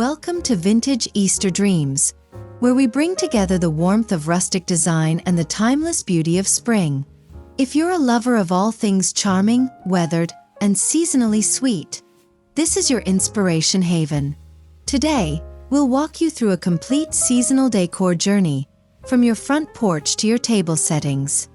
Welcome to Vintage Easter Dreams, where we bring together the warmth of rustic design and the timeless beauty of spring. If you're a lover of all things charming, weathered, and seasonally sweet, this is your inspiration haven. Today, we'll walk you through a complete seasonal decor journey, from your front porch to your table settings.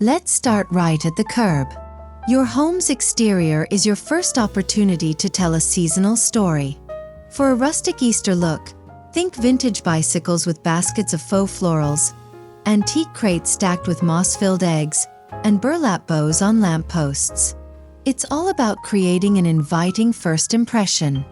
Let's start right at the curb. Your home's exterior is your first opportunity to tell a seasonal story. For a rustic Easter look, think vintage bicycles with baskets of faux florals, antique crates stacked with moss-filled eggs, and burlap bows on lampposts. It's all about creating an inviting first impression.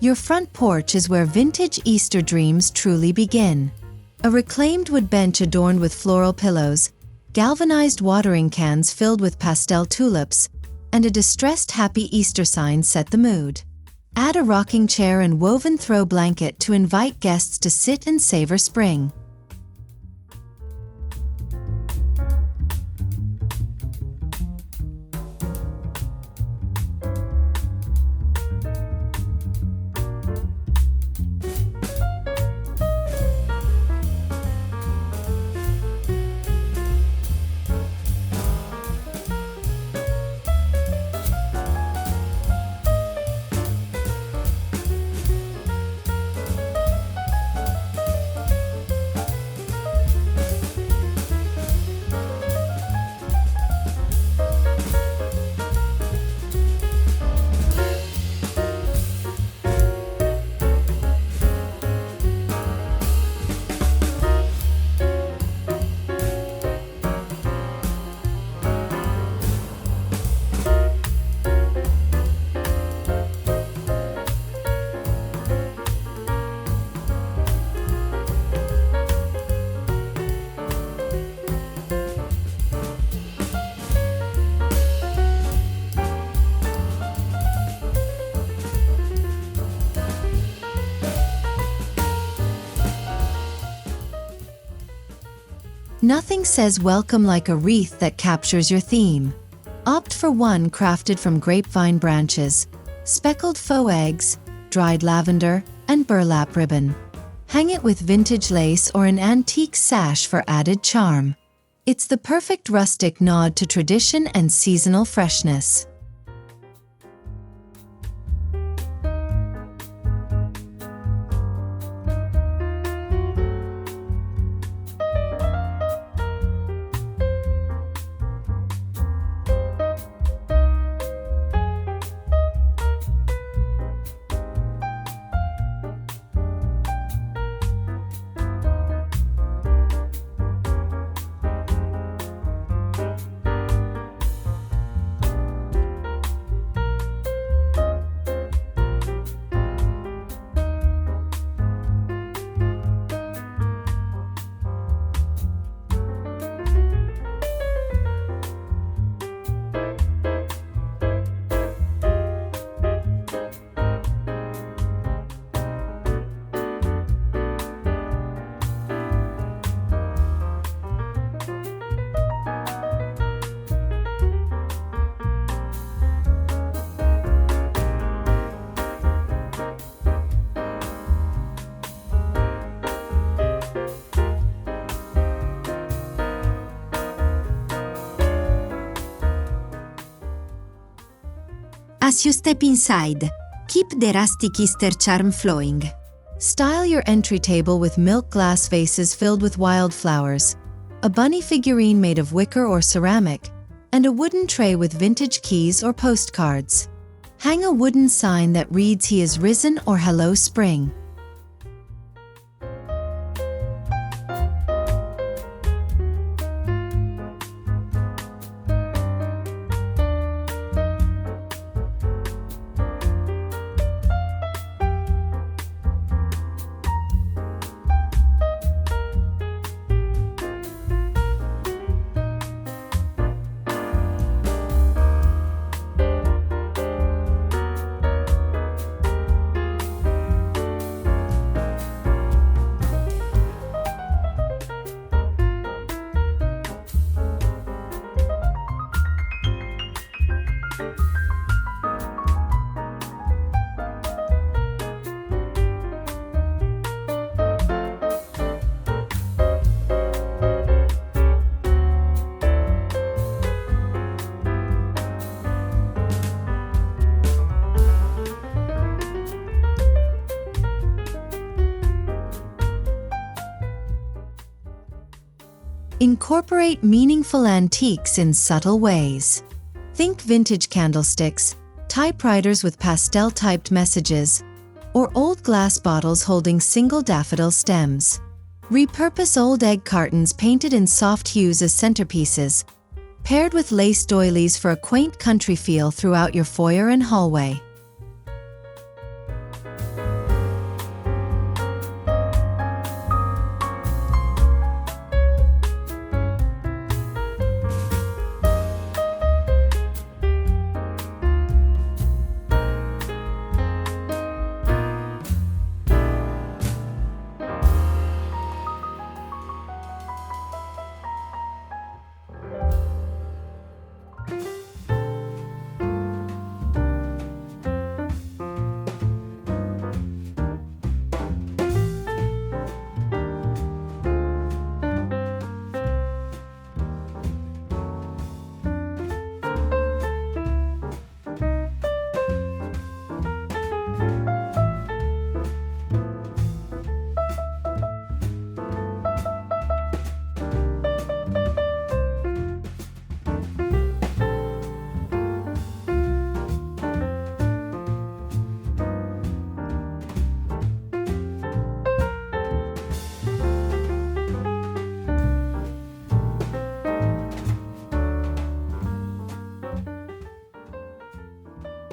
Your front porch is where vintage Easter dreams truly begin. A reclaimed wood bench adorned with floral pillows, galvanized watering cans filled with pastel tulips, and a distressed happy Easter sign set the mood. Add a rocking chair and woven throw blanket to invite guests to sit and savor spring. Nothing says welcome like a wreath that captures your theme. Opt for one crafted from grapevine branches, speckled faux eggs, dried lavender, and burlap ribbon. Hang it with vintage lace or an antique sash for added charm. It's the perfect rustic nod to tradition and seasonal freshness. As you step inside, keep the rustic Easter charm flowing. Style your entry table with milk glass vases filled with wildflowers, a bunny figurine made of wicker or ceramic, and a wooden tray with vintage keys or postcards. Hang a wooden sign that reads "He is risen" or "Hello Spring." Incorporate meaningful antiques in subtle ways. Think vintage candlesticks, typewriters with pastel-typed messages, or old glass bottles holding single daffodil stems. Repurpose old egg cartons painted in soft hues as centerpieces, paired with lace doilies for a quaint country feel throughout your foyer and hallway.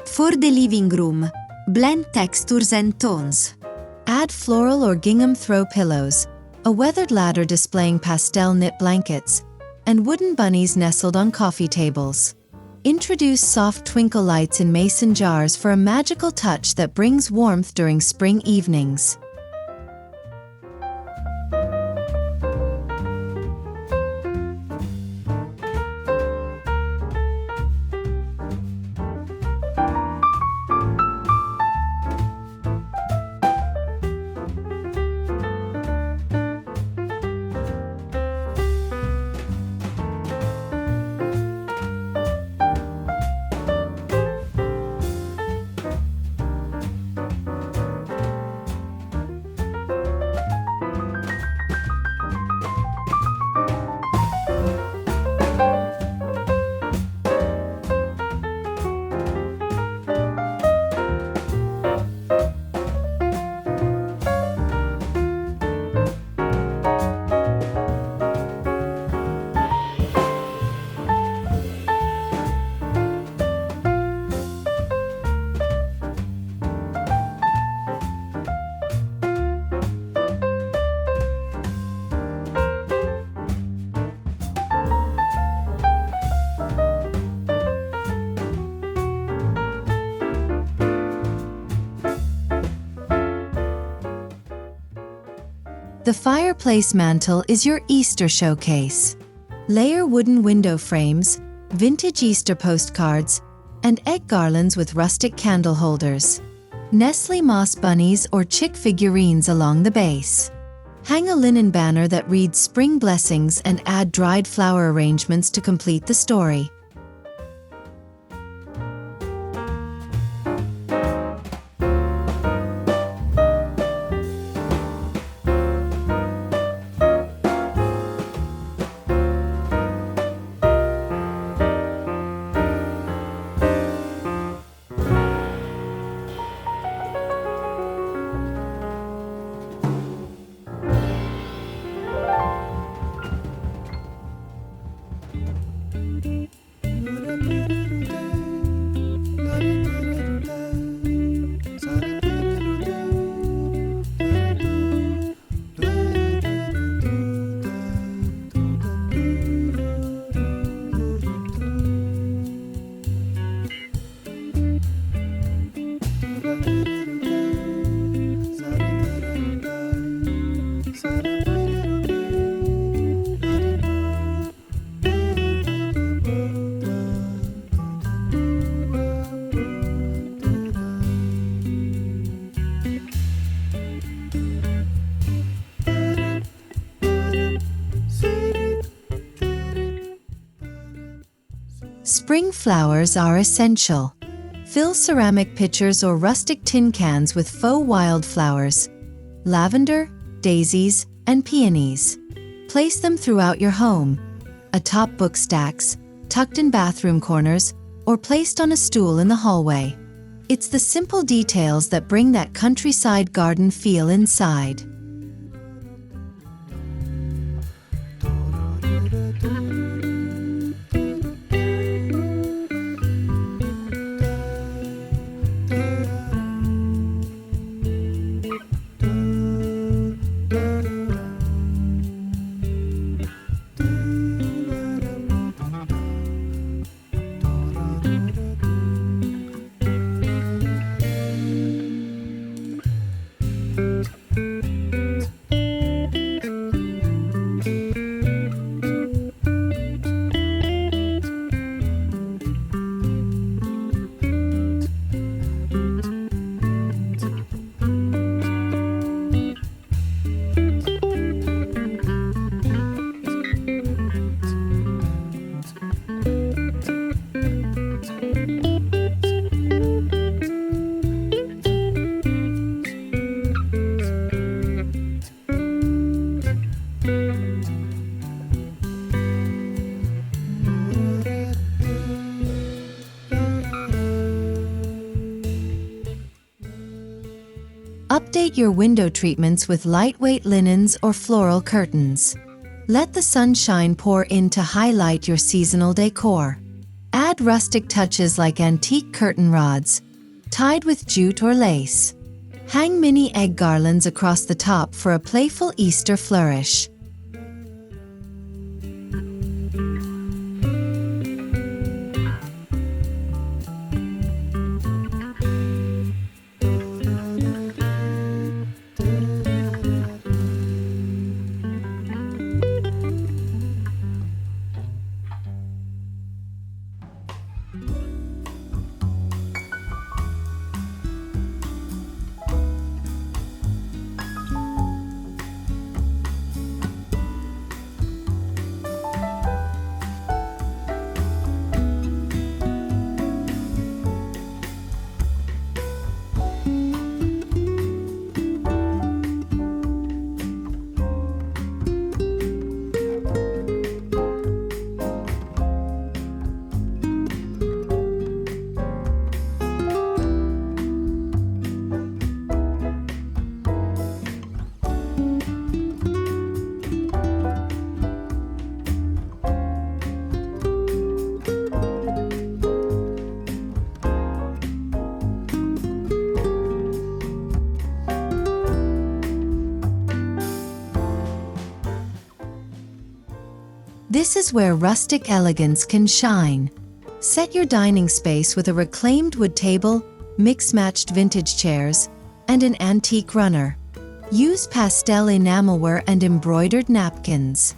For the living room, blend textures and tones. Add floral or gingham throw pillows, a weathered ladder displaying pastel knit blankets, and wooden bunnies nestled on coffee tables. Introduce soft twinkle lights in mason jars for a magical touch that brings warmth during spring evenings. The fireplace mantle is your Easter showcase. Layer wooden window frames, vintage Easter postcards, and egg garlands with rustic candle holders. Nestle moss bunnies or chick figurines along the base. Hang a linen banner that reads "Spring Blessings" and add dried flower arrangements to complete the story. Spring flowers are essential. Fill ceramic pitchers or rustic tin cans with faux wildflowers, lavender, daisies, and peonies. Place them throughout your home, atop book stacks, tucked in bathroom corners, or placed on a stool in the hallway. It's the simple details that bring that countryside garden feel inside. Update your window treatments with lightweight linens or floral curtains. Let the sunshine pour in to highlight your seasonal decor. Add rustic touches like antique curtain rods, tied with jute or lace. Hang mini egg garlands across the top for a playful Easter flourish. This is where rustic elegance can shine. Set your dining space with a reclaimed wood table, mix-matched vintage chairs, and an antique runner. Use pastel enamelware and embroidered napkins.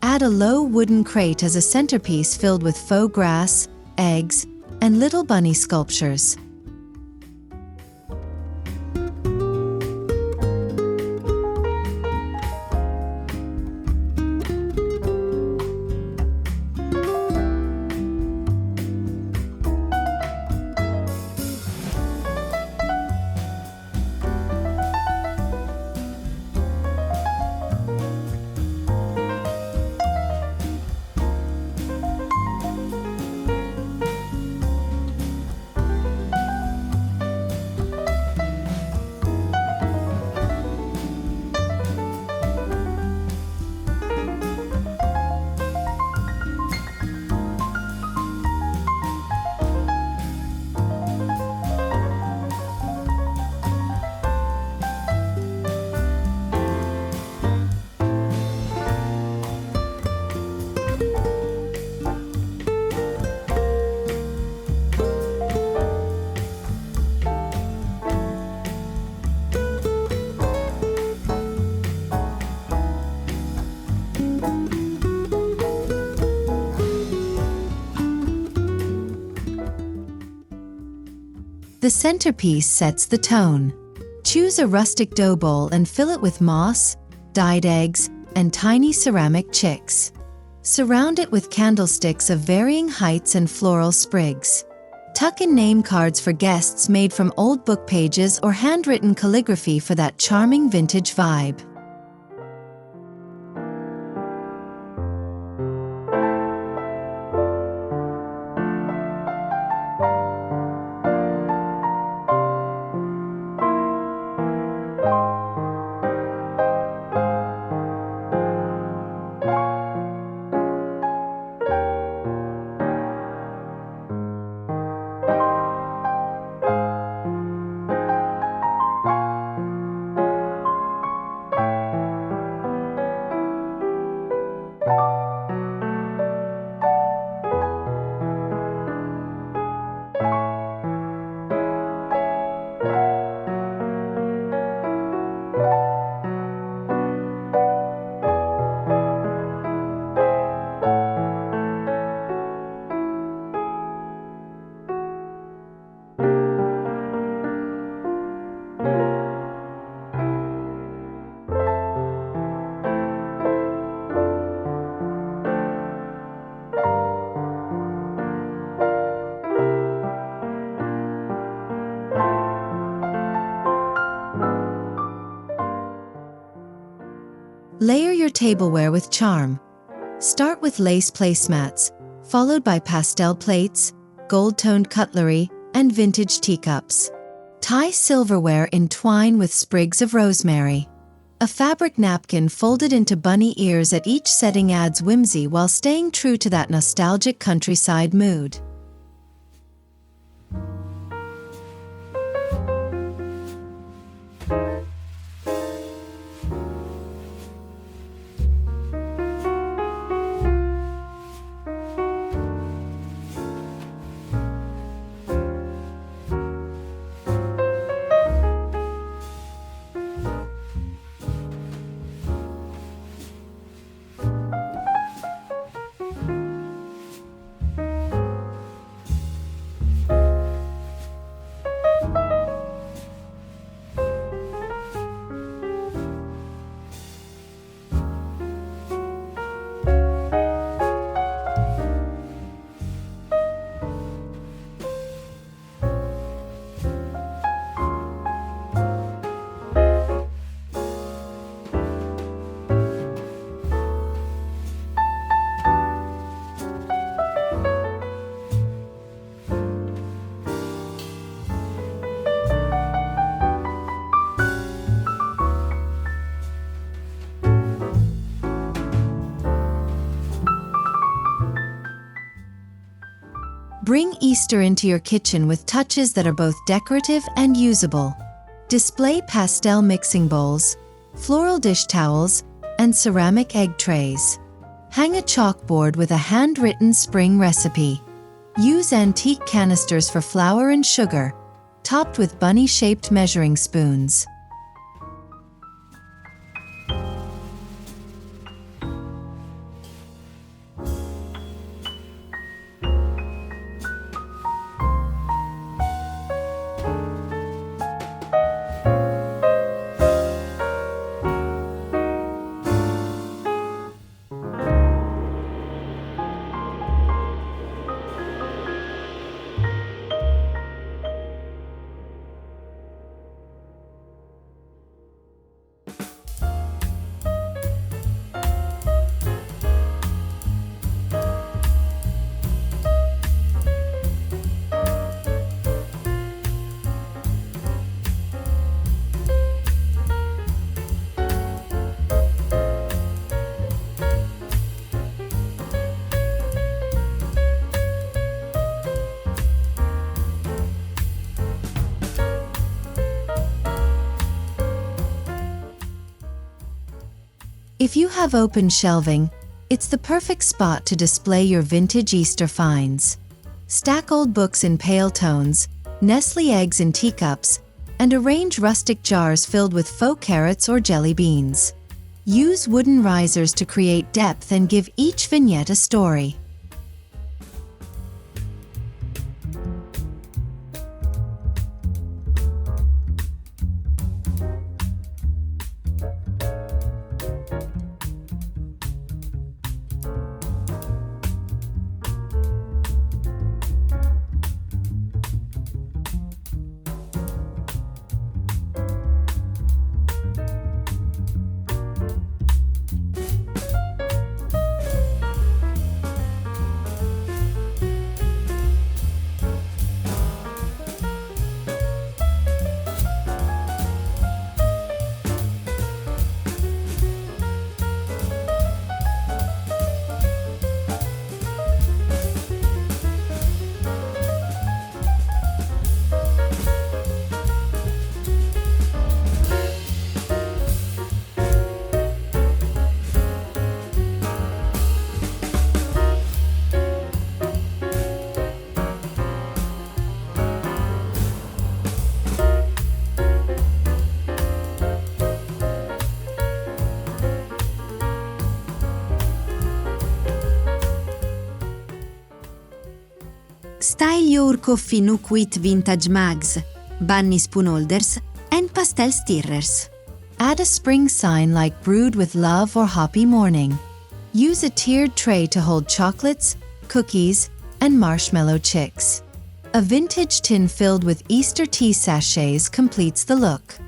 Add a low wooden crate as a centerpiece filled with faux grass, eggs, and little bunny sculptures. The centerpiece sets the tone. Choose a rustic dough bowl and fill it with moss, dyed eggs, and tiny ceramic chicks. Surround it with candlesticks of varying heights and floral sprigs. Tuck in name cards for guests made from old book pages or handwritten calligraphy for that charming vintage vibe. Layer your tableware with charm. Start with lace placemats, followed by pastel plates, gold-toned cutlery, and vintage teacups. Tie silverware in twine with sprigs of rosemary. A fabric napkin folded into bunny ears at each setting adds whimsy while staying true to that nostalgic countryside mood. Bring Easter into your kitchen with touches that are both decorative and usable. Display pastel mixing bowls, floral dish towels, and ceramic egg trays. Hang a chalkboard with a handwritten spring recipe. Use antique canisters for flour and sugar, topped with bunny-shaped measuring spoons. If you have open shelving, it's the perfect spot to display your vintage Easter finds. Stack old books in pale tones, nestle eggs in teacups, and arrange rustic jars filled with faux carrots or jelly beans. Use wooden risers to create depth and give each vignette a story. Style your coffee nook with vintage mugs, bunny spoon holders, and pastel stirrers. Add a spring sign like brewed with love or hoppy morning. Use a tiered tray to hold chocolates, cookies, and marshmallow chicks. A vintage tin filled with Easter tea sachets completes the look.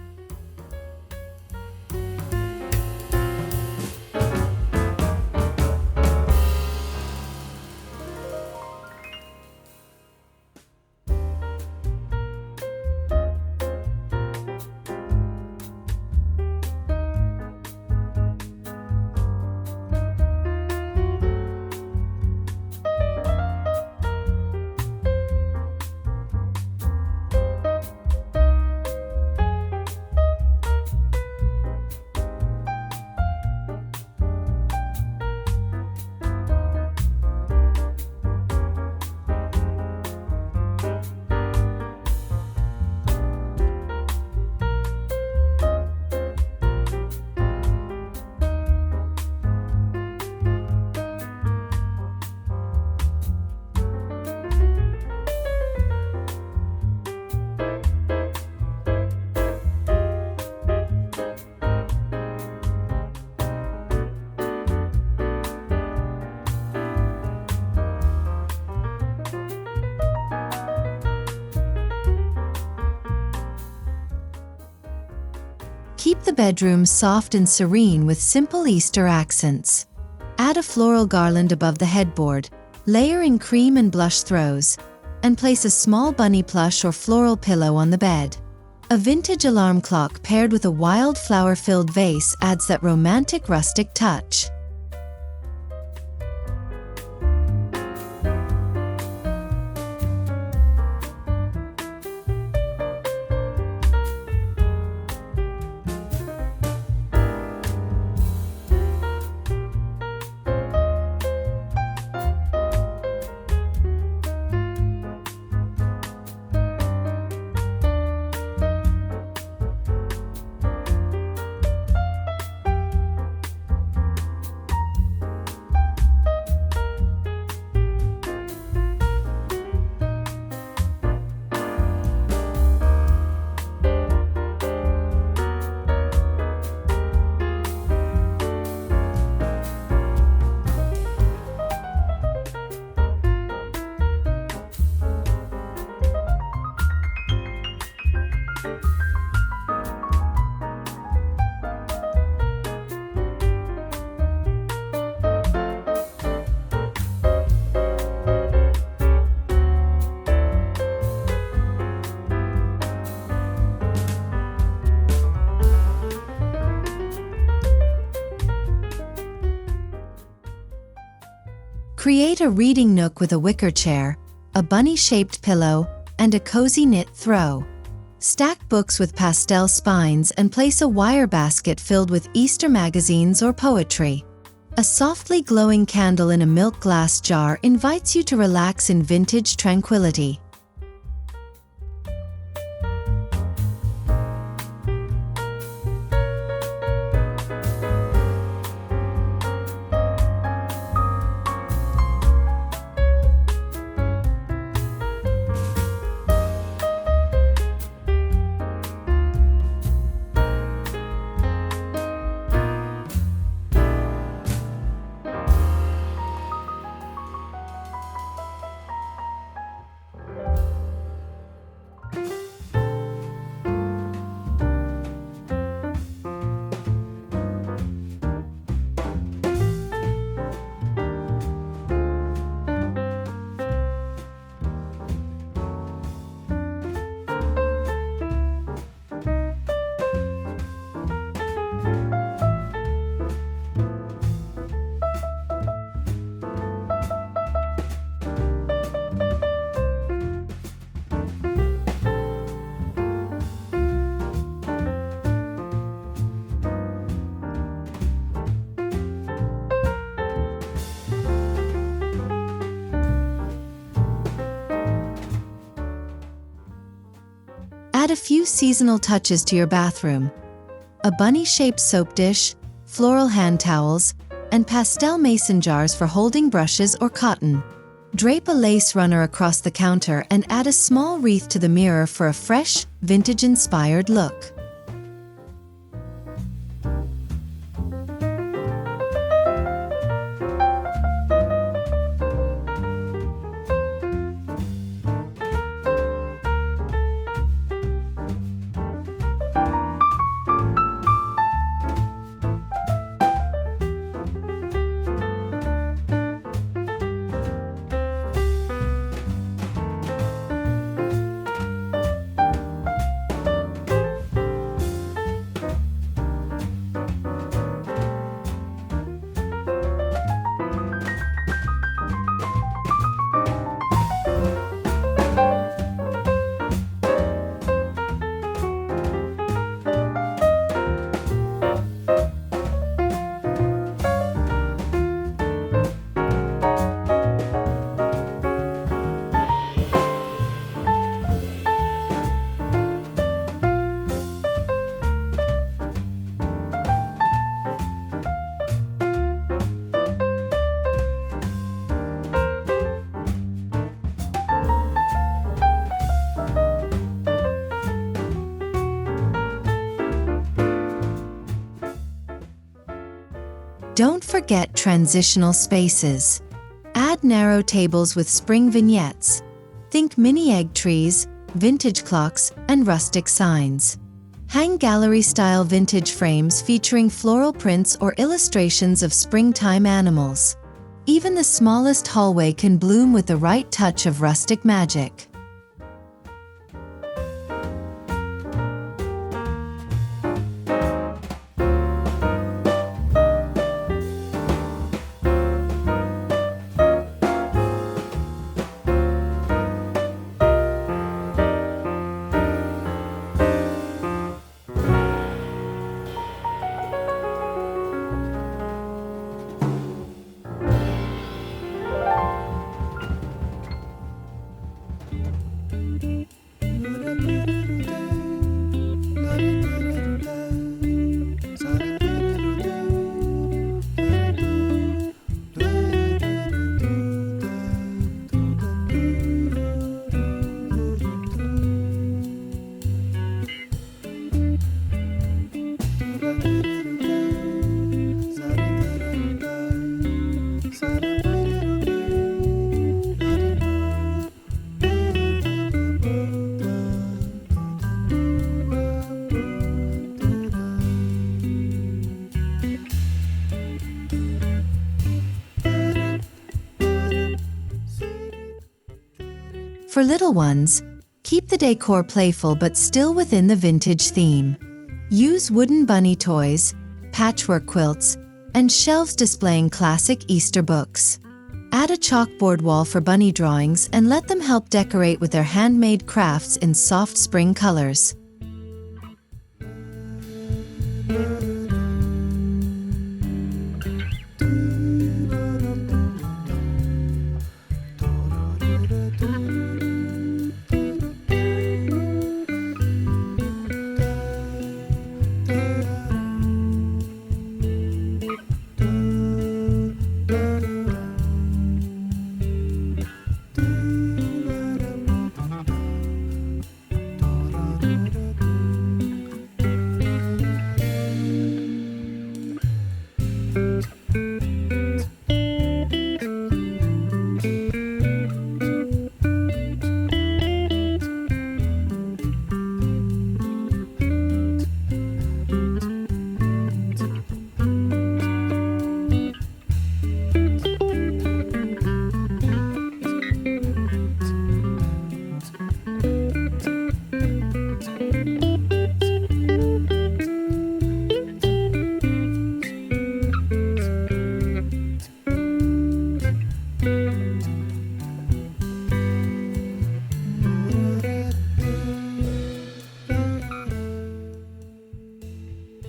Keep the bedroom soft and serene with simple Easter accents. Add a floral garland above the headboard, layer in cream and blush throws, and place a small bunny plush or floral pillow on the bed. A vintage alarm clock paired with a wildflower-filled vase adds that romantic rustic touch. Create a reading nook with a wicker chair, a bunny-shaped pillow, and a cozy knit throw. Stack books with pastel spines and place a wire basket filled with Easter magazines or poetry. A softly glowing candle in a milk glass jar invites you to relax in vintage tranquility. Add a few seasonal touches to your bathroom. A bunny-shaped soap dish, floral hand towels, and pastel mason jars for holding brushes or cotton. Drape a lace runner across the counter and add a small wreath to the mirror for a fresh, vintage-inspired look. Don't forget transitional spaces. Add narrow tables with spring vignettes. Think mini egg trees, vintage clocks, and rustic signs. Hang gallery-style vintage frames featuring floral prints or illustrations of springtime animals. Even the smallest hallway can bloom with the right touch of rustic magic. For little ones, keep the decor playful but still within the vintage theme. Use wooden bunny toys, patchwork quilts, and shelves displaying classic Easter books. Add a chalkboard wall for bunny drawings and let them help decorate with their handmade crafts in soft spring colors.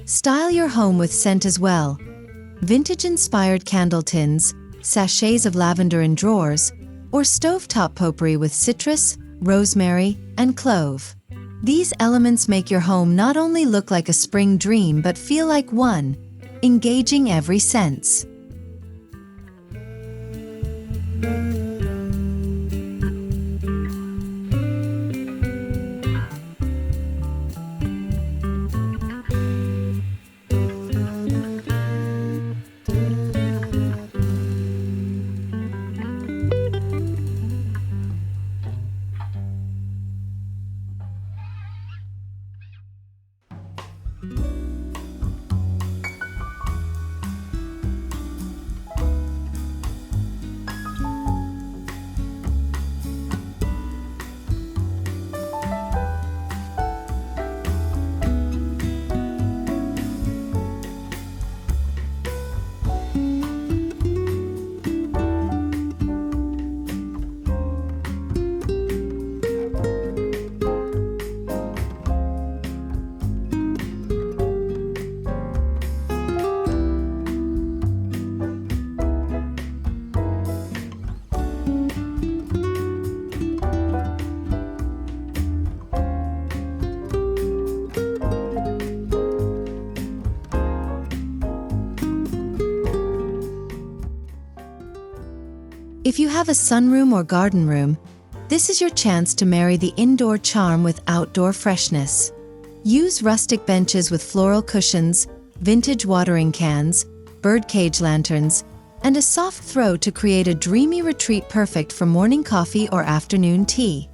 Style your home with scent as well. Vintage-inspired candle tins, sachets of lavender in drawers, or stovetop potpourri with citrus, rosemary, and clove. These elements make your home not only look like a spring dream but feel like one, engaging every sense. If you have a sunroom or garden room, this is your chance to marry the indoor charm with outdoor freshness. Use rustic benches with floral cushions, vintage watering cans, birdcage lanterns, and a soft throw to create a dreamy retreat perfect for morning coffee or afternoon tea.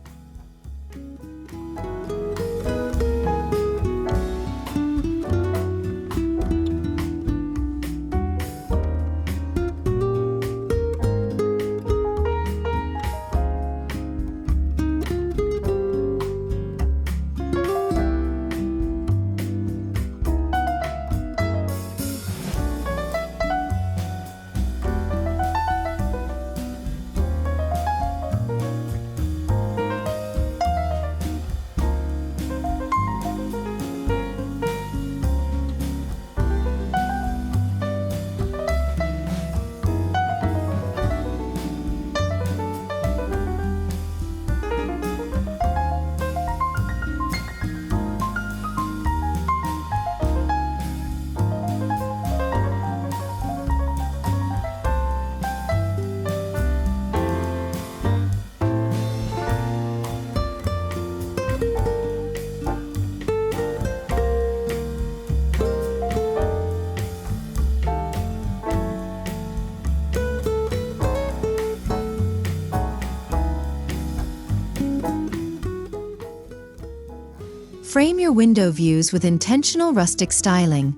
Frame your window views with intentional rustic styling.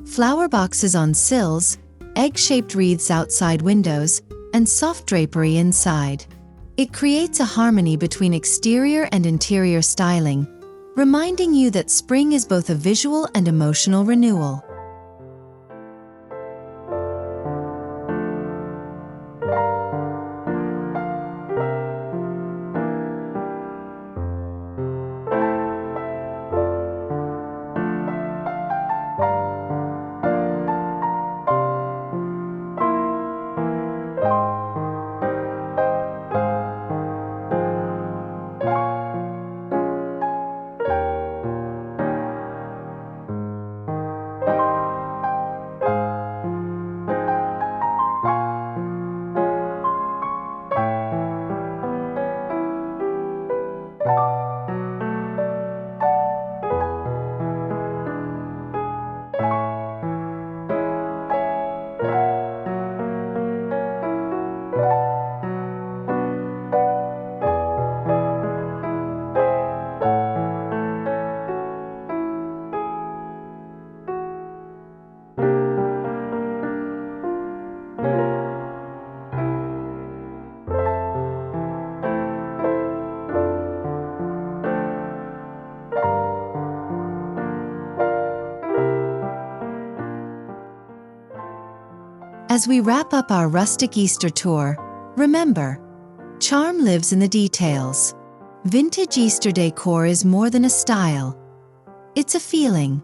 Flower boxes on sills, egg-shaped wreaths outside windows, and soft drapery inside. It creates a harmony between exterior and interior styling, reminding you that spring is both a visual and emotional renewal. As we wrap up our rustic Easter tour, remember, charm lives in the details. Vintage Easter decor is more than a style. It's a feeling.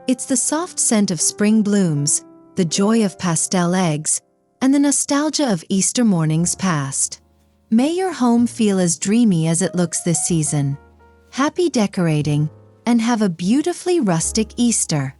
It's the soft scent of spring blooms, the joy of pastel eggs, and the nostalgia of Easter mornings past. May your home feel as dreamy as it looks this season. Happy decorating, and have a beautifully rustic Easter.